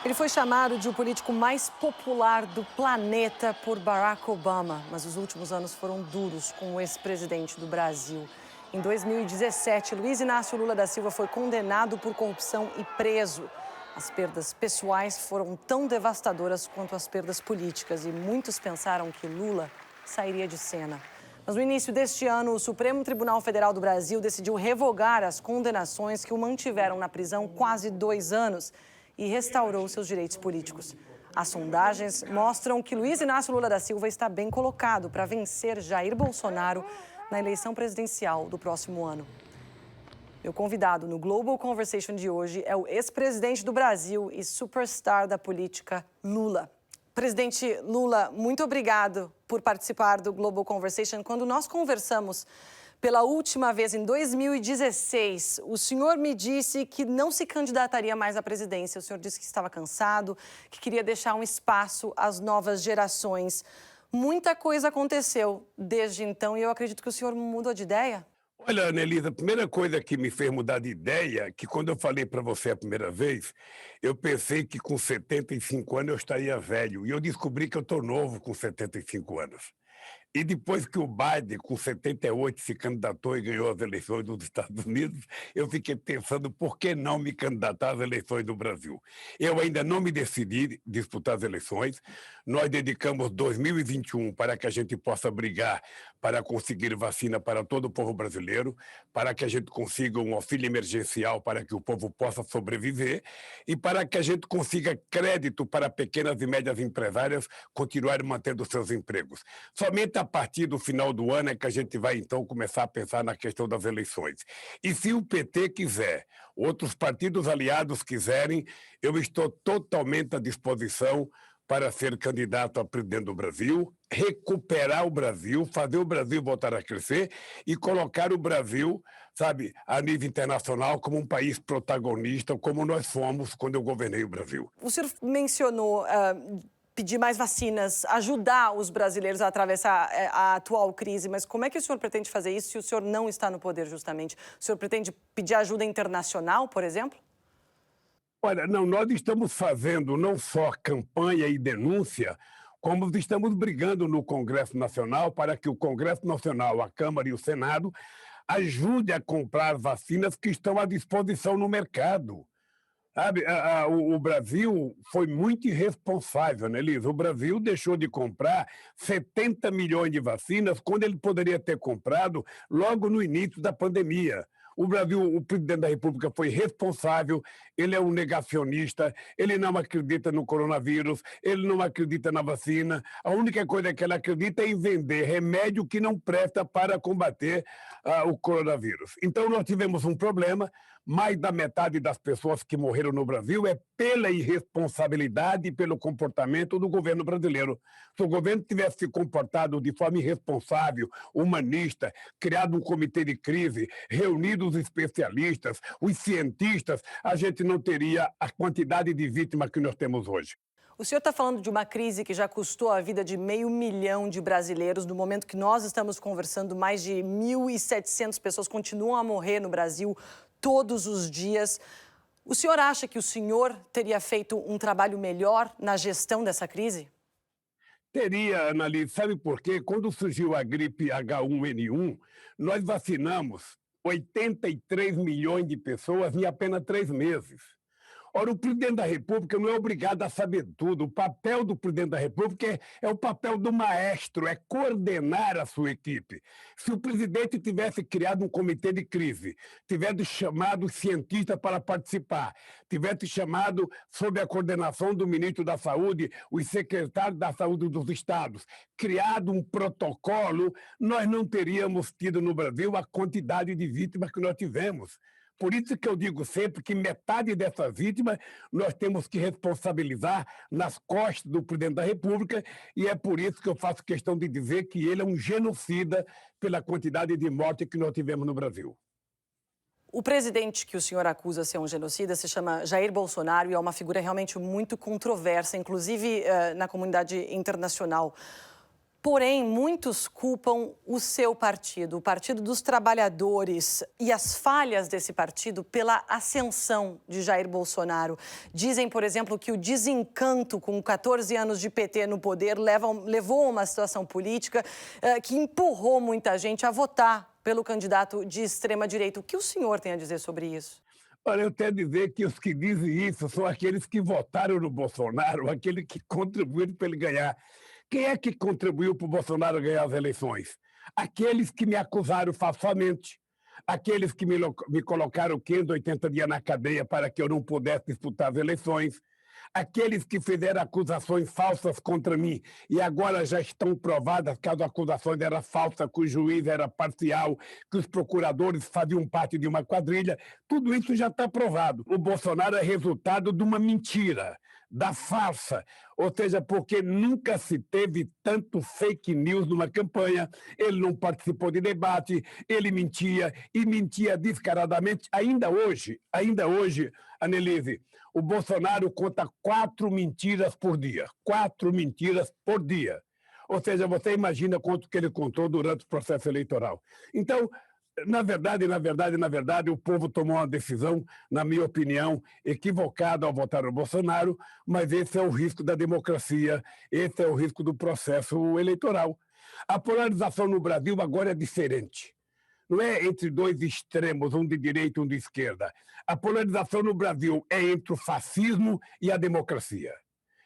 Ele foi chamado de o político mais popular do planeta por Barack Obama, mas os últimos anos foram duros com o ex-presidente do Brasil. Em 2017, Luiz Inácio Lula da Silva foi condenado por corrupção e preso. As perdas pessoais foram tão devastadoras quanto as perdas políticas e muitos pensaram que Lula sairia de cena. Mas no início deste ano, o Supremo Tribunal Federal do Brasil decidiu revogar as condenações que o mantiveram na prisão quase 2 anos e restaurou seus direitos políticos. As sondagens mostram que Luiz Inácio Lula da Silva está bem colocado para vencer Jair Bolsonaro na eleição presidencial do próximo ano. Meu convidado no Global Conversation de hoje é o ex-presidente do Brasil e superstar da política, Lula. Presidente Lula, muito obrigado por participar do Global Conversation. Quando nós conversamos pela última vez, em 2016, o senhor me disse que não se candidataria mais à presidência. O senhor disse que estava cansado, que queria deixar um espaço às novas gerações. Muita coisa aconteceu desde então e eu acredito que o senhor mudou de ideia. Olha, Anelisa, a primeira coisa que me fez mudar de ideia é que quando eu falei para você a primeira vez, eu pensei que com 75 anos eu estaria velho. E eu descobri que eu estou novo com 75 anos. E depois que o Biden, com 78, se candidatou e ganhou as eleições dos Estados Unidos, eu fiquei pensando por que não me candidatar às eleições do Brasil. Eu ainda não me decidi disputar as eleições. Nós dedicamos 2021 para que a gente possa brigar para conseguir vacina para todo o povo brasileiro, para que a gente consiga um auxílio emergencial para que o povo possa sobreviver e para que a gente consiga crédito para pequenas e médias empresárias continuarem mantendo seus empregos. Somente a partir do final do ano é que a gente vai, então, começar a pensar na questão das eleições. E se o PT quiser, outros partidos aliados quiserem, eu estou totalmente à disposição para ser candidato a presidente do Brasil, recuperar o Brasil, fazer o Brasil voltar a crescer e colocar o Brasil, sabe, a nível internacional como um país protagonista, como nós fomos quando eu governei o Brasil. O senhor mencionou pedir mais vacinas, ajudar os brasileiros a atravessar a atual crise, mas como é que o senhor pretende fazer isso se o senhor não está no poder, justamente? O senhor pretende pedir ajuda internacional, por exemplo? Olha, não, nós estamos fazendo não só campanha e denúncia, como estamos brigando no Congresso Nacional para que o Congresso Nacional, a Câmara e o Senado ajude a comprar vacinas que estão à disposição no mercado. Sabe, o Brasil foi muito irresponsável, né, Elisa? O Brasil deixou de comprar 70 milhões de vacinas quando ele poderia ter comprado logo no início da pandemia. O Brasil, o presidente da República foi responsável, ele é um negacionista, ele não acredita no coronavírus, ele não acredita na vacina. A única coisa que ele acredita é em vender remédio que não presta para combater o coronavírus. Então, nós tivemos um problema. Mais da metade das pessoas que morreram no Brasil é pela irresponsabilidade e pelo comportamento do governo brasileiro. Se o governo tivesse se comportado de forma irresponsável, humanista, criado um comitê de crise, reunido os especialistas, os cientistas, a gente não teria a quantidade de vítimas que nós temos hoje. O senhor está falando de uma crise que já custou a vida de 500 mil de brasileiros. No momento que nós estamos conversando, mais de 1.700 pessoas continuam a morrer no Brasil todos os dias. O senhor acha que o senhor teria feito um trabalho melhor na gestão dessa crise? Teria, Annalise, sabe por quê? Quando surgiu a gripe H1N1, nós vacinamos 83 milhões de pessoas em apenas 3 meses. Ora, o presidente da República não é obrigado a saber tudo. O papel do presidente da República é o papel do maestro, é coordenar a sua equipe. Se o presidente tivesse criado um comitê de crise, tivesse chamado os cientistas para participar, tivesse chamado, sob a coordenação do ministro da Saúde, os secretários da Saúde dos estados, criado um protocolo, nós não teríamos tido no Brasil a quantidade de vítimas que nós tivemos. Por isso que eu digo sempre que metade dessas vítimas nós temos que responsabilizar nas costas do presidente da República e é por isso que eu faço questão de dizer que ele é um genocida pela quantidade de mortes que nós tivemos no Brasil. O presidente que o senhor acusa ser um genocida se chama Jair Bolsonaro e é uma figura realmente muito controversa, inclusive na comunidade internacional. Porém, muitos culpam o seu partido, o Partido dos Trabalhadores, e as falhas desse partido pela ascensão de Jair Bolsonaro. Dizem, por exemplo, que o desencanto com 14 anos de PT no poder levou a uma situação política que empurrou muita gente a votar pelo candidato de extrema-direita. O que o senhor tem a dizer sobre isso? Olha, eu tenho a dizer que os que dizem isso são aqueles que votaram no Bolsonaro, aqueles que contribuíram para ele ganhar. Quem é que contribuiu para o Bolsonaro ganhar as eleições? Aqueles que me acusaram falsamente, aqueles que me colocaram 580 dias na cadeia para que eu não pudesse disputar as eleições, aqueles que fizeram acusações falsas contra mim e agora já estão provadas que as acusações eram falsas, que o juiz era parcial, que os procuradores faziam parte de uma quadrilha, tudo isso já está provado. O Bolsonaro é resultado de uma mentira, da farsa, ou seja, porque nunca se teve tanto fake news numa campanha, ele não participou de debate, ele mentia, e mentia descaradamente. Ainda hoje, Annelise, o Bolsonaro conta 4 mentiras por dia. 4 mentiras por dia. Ou seja, você imagina quanto que ele contou durante o processo eleitoral. Então, na verdade, o povo tomou uma decisão, na minha opinião, equivocada ao votar no Bolsonaro, mas esse é o risco da democracia, esse é o risco do processo eleitoral. A polarização no Brasil agora é diferente. Não é entre dois extremos, um de direita e um de esquerda. A polarização no Brasil é entre o fascismo e a democracia.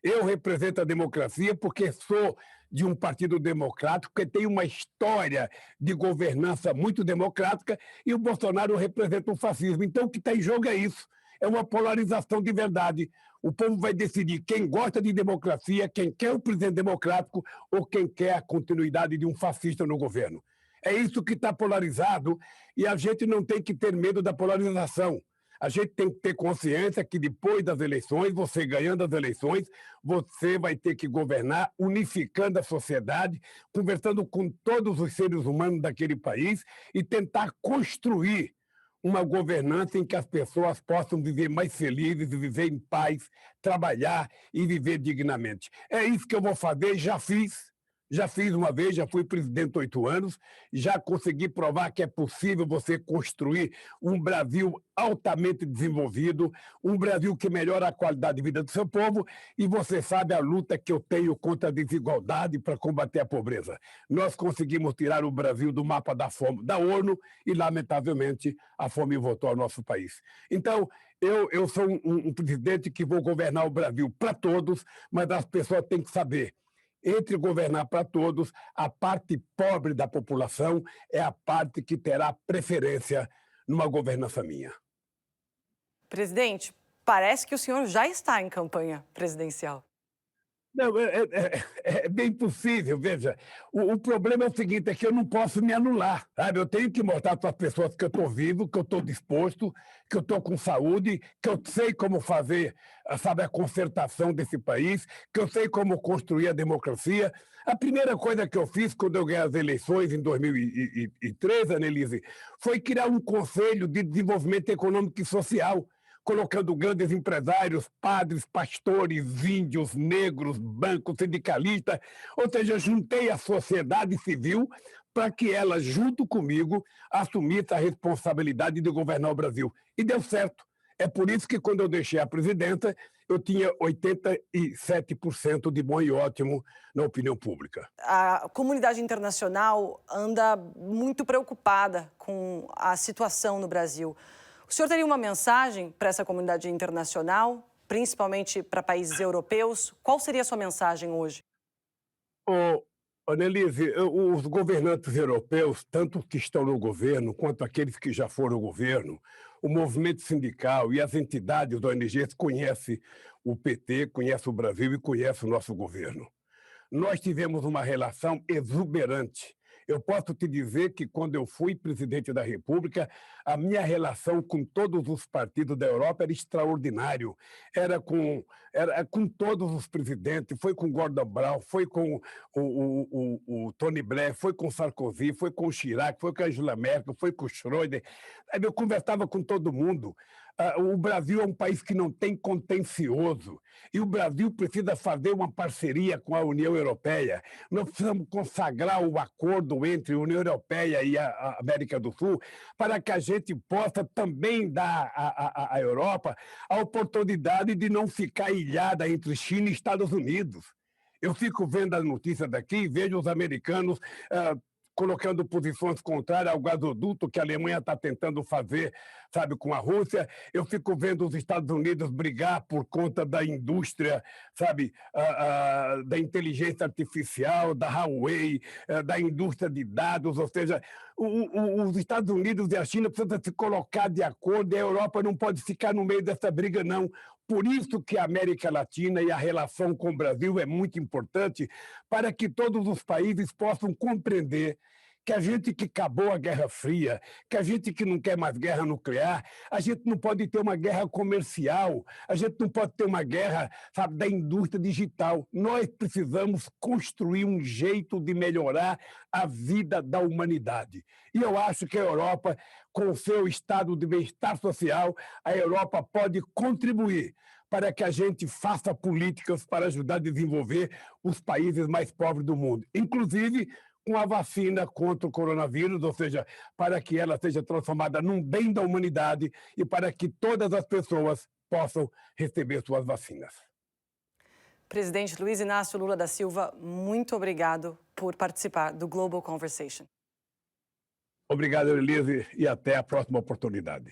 Eu represento a democracia porque sou de um partido democrático que tem uma história de governança muito democrática e o Bolsonaro representa o fascismo. Então, o que está em jogo é isso. É uma polarização de verdade. O povo vai decidir quem gosta de democracia, quem quer o presidente democrático ou quem quer a continuidade de um fascista no governo. É isso que está polarizado e a gente não tem que ter medo da polarização. A gente tem que ter consciência que depois das eleições, você ganhando as eleições, você vai ter que governar unificando a sociedade, conversando com todos os seres humanos daquele país e tentar construir uma governança em que as pessoas possam viver mais felizes, viver em paz, trabalhar e viver dignamente. É isso que eu vou fazer, já fiz. Já fiz uma vez, já fui presidente 8 anos, já consegui provar que é possível você construir um Brasil altamente desenvolvido, um Brasil que melhora a qualidade de vida do seu povo, e você sabe a luta que eu tenho contra a desigualdade para combater a pobreza. Nós conseguimos tirar o Brasil do mapa da fome da ONU e, lamentavelmente, a fome voltou ao nosso país. Então, eu sou um presidente que vou governar o Brasil para todos, mas as pessoas têm que saber entre governar para todos, a parte pobre da população é a parte que terá preferência numa governança minha. Presidente, parece que o senhor já está em campanha presidencial. Não, é bem possível, veja. O problema é o seguinte, é que eu não posso me anular, sabe? Eu tenho que mostrar para as pessoas que eu estou vivo, que eu estou disposto, que eu estou com saúde, que eu sei como fazer, sabe, a concertação desse país, que eu sei como construir a democracia. A primeira coisa que eu fiz quando eu ganhei as eleições em 2013, Annelise, foi criar um conselho de desenvolvimento econômico e social, colocando grandes empresários, padres, pastores, índios, negros, bancos, sindicalistas, ou seja, juntei a sociedade civil para que ela, junto comigo, assumisse a responsabilidade de governar o Brasil. E deu certo. É por isso que, quando eu deixei a presidência, eu tinha 87% de bom e ótimo na opinião pública. A comunidade internacional anda muito preocupada com a situação no Brasil. O senhor teria uma mensagem para essa comunidade internacional, principalmente para países europeus? Qual seria a sua mensagem hoje? Annelise, os governantes europeus, tanto os que estão no governo quanto aqueles que já foram ao governo, o movimento sindical e as entidades ONGs conhecem o PT, conhecem o Brasil e conhecem o nosso governo. Nós tivemos uma relação exuberante. Eu posso te dizer que, quando eu fui presidente da República, a minha relação com todos os partidos da Europa era extraordinário. Era com todos os presidentes, foi com Gordon Brown, foi com o Tony Blair, foi com Sarkozy, foi com o Chirac, foi com a Angela Merkel, foi com o Schröder. Eu conversava com todo mundo. O Brasil é um país que não tem contencioso e o Brasil precisa fazer uma parceria com a União Europeia. Nós precisamos consagrar o acordo entre a União Europeia e a América do Sul para que a gente possa também dar à Europa a oportunidade de não ficar ilhada entre China e Estados Unidos. Eu fico vendo as notícias daqui e vejo os americanos colocando posições contrárias ao gasoduto que a Alemanha está tentando fazer, sabe, com a Rússia. Eu fico vendo os Estados Unidos brigar por conta da indústria, sabe, da inteligência artificial, da Huawei, da indústria de dados, ou seja, os Estados Unidos e a China precisam se colocar de acordo e a Europa não pode ficar no meio dessa briga, não. Por isso que a América Latina e a relação com o Brasil é muito importante para que todos os países possam compreender que a gente que acabou a Guerra Fria, que a gente que não quer mais guerra nuclear, a gente não pode ter uma guerra comercial, a gente não pode ter uma guerra, sabe, da indústria digital. Nós precisamos construir um jeito de melhorar a vida da humanidade. E eu acho que a Europa, com o seu estado de bem-estar social, a Europa pode contribuir para que a gente faça políticas para ajudar a desenvolver os países mais pobres do mundo, inclusive com a vacina contra o coronavírus, ou seja, para que ela seja transformada num bem da humanidade e para que todas as pessoas possam receber suas vacinas. Presidente Luiz Inácio Lula da Silva, muito obrigado por participar do Global Conversation. Obrigado, Elise, e até a próxima oportunidade.